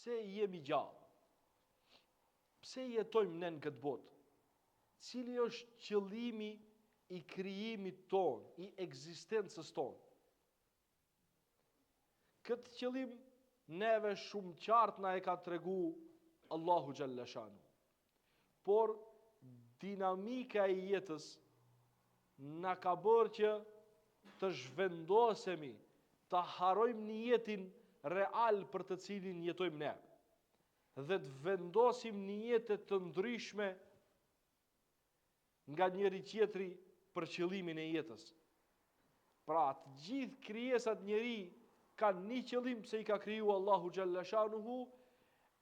pse jemi gjallë? Pse jetojmë ne në këtë botë? Cili është qëllimi i krijimit ton, i ekzistencës ton? Këtë qëllim neve shumë qartë na e ka tregu Allahu xhalla shanu. Por dinamika e jetës na ka bërë që të zhvendosemi, të harojmë një jetin real për të cilin jetojmë ne, dhe të vendosim një jetë të ndryshme nga njëri tjetri për qëllimin e jetës. Pra, të gjithë krijesat njeri kanë një qëllim pse i ka kriju Allahu xhalla shanuhu,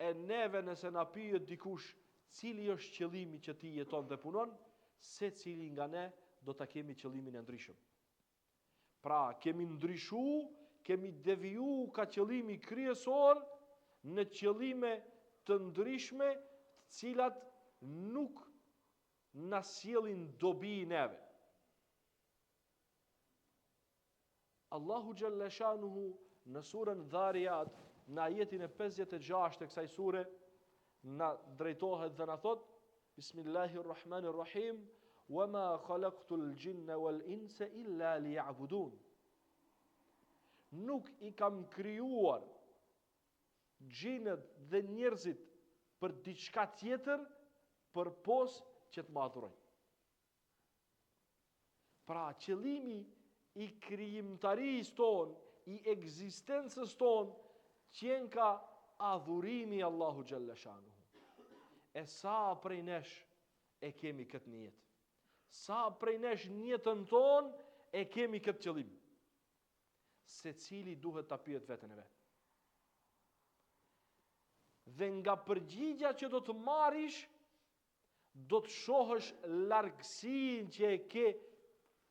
e neve nëse na pyet dikush cili është qëllimi që ti jeton dhe punon, se cili nga ne do ta kemi qëllimin e ndryshëm. Pra, kemi ndryshu, kemi deviju ka qëllimi kryesor në qëllime të ndryshme, të cilat nuk na sjellin dobi neve. Allahu xhalla shanuhu në surën Dhariyat, në ajetin e 56 të kësaj sure, na drejtohet dhe na thot: Bismillahirrahmanirrahim, وَمَا خَلَقْتُ الْجِنَّ وَالْإِنسَ إِلَّا لِيَعْبُدُونَ. Nuk i kam krijuar gjinët dhe njerëzit për diçka tjetër përpos që të më adhurojnë. Pra, qëllimi i krijimtarisë ton, i ekzistencës ton, qenë ka adhurimi Allahu xhalla shanuhu. E sa prej nesh e kemi këtë në jetë? Sa prej nesh në jetën ton e kemi këtë qëllim? Se cili duhet ta pyet veten e vet. Dhe nga përgjigja që do të marrish, do të shohësh largësinë që e ke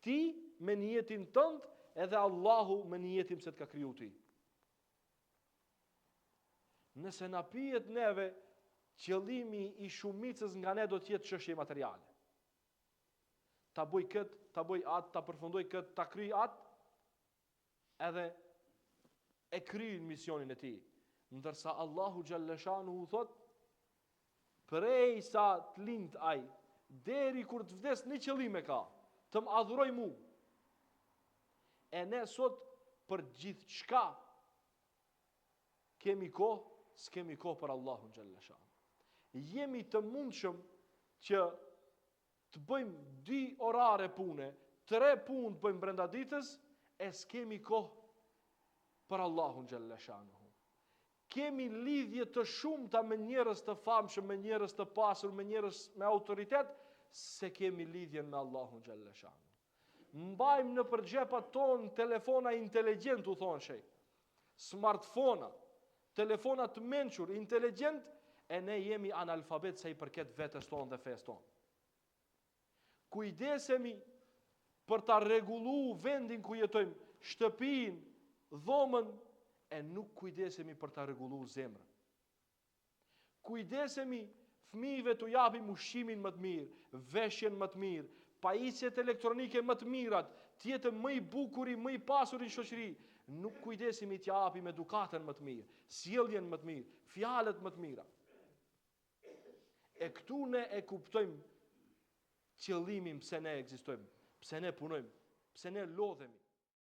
ti me një jetin tënd, edhe Allahu me një jetin se të ka kriju ti. Nëse na pyet neve, qëllimi i shumicës nga ne do të jetë çështje materiale. Ta bëj këtë, ta bëj atë, ta përfundoj këtë, ta kryj atë, edhe e kryjnë misionin e tij. Ndërsa Allahu xhalla shanuhu thot: prej sa të lind ai, deri kur të vdes një qëllim e ka, të më adhuroj mu. E ne sot për gjithçka kemi kohë, s'kemi kohë për Allahun xhalla shanuhu. Jemi të mundshëm që të bëjmë 2 orare pune, 3 punë të bëjmë brenda ditës, e s'kemi kohë për Allahun xhalla shanuhu. Kemi lidhje të shumta me njerëz të famshëm, me njerëz të pasur, me njerëz me autoritet, se kemi lidhjen me Allahun xhalla shanuhu. Mbajmë në përgjepat tonë telefona inteligjent, u thonë shej. Smartphona, telefona të mençur, inteligjent, e ne jemi analfabet sa i përket vetes tonë dhe fesë tonë. Kujdesemi për ta rregulluar vendin ku jetojmë, shtëpinë, dhomën, e nuk kujdesemi për ta rregulluar zemrën. Kujdesemi fëmijëve t'u japim ushqimin më të mirë, veshjen më të mirë, pajisjet elektronike më të mirat, të jetë më i bukuri, më i pasur në shoqëri. Nuk kujdesemi t'ja japim edukatën më të mirë, sjelljen më të mirë, fjalët më të mira. E këtu ne e kuptojmë qëllimin pse ne ekzistojmë, pse ne punojmë, pse ne lodhemi.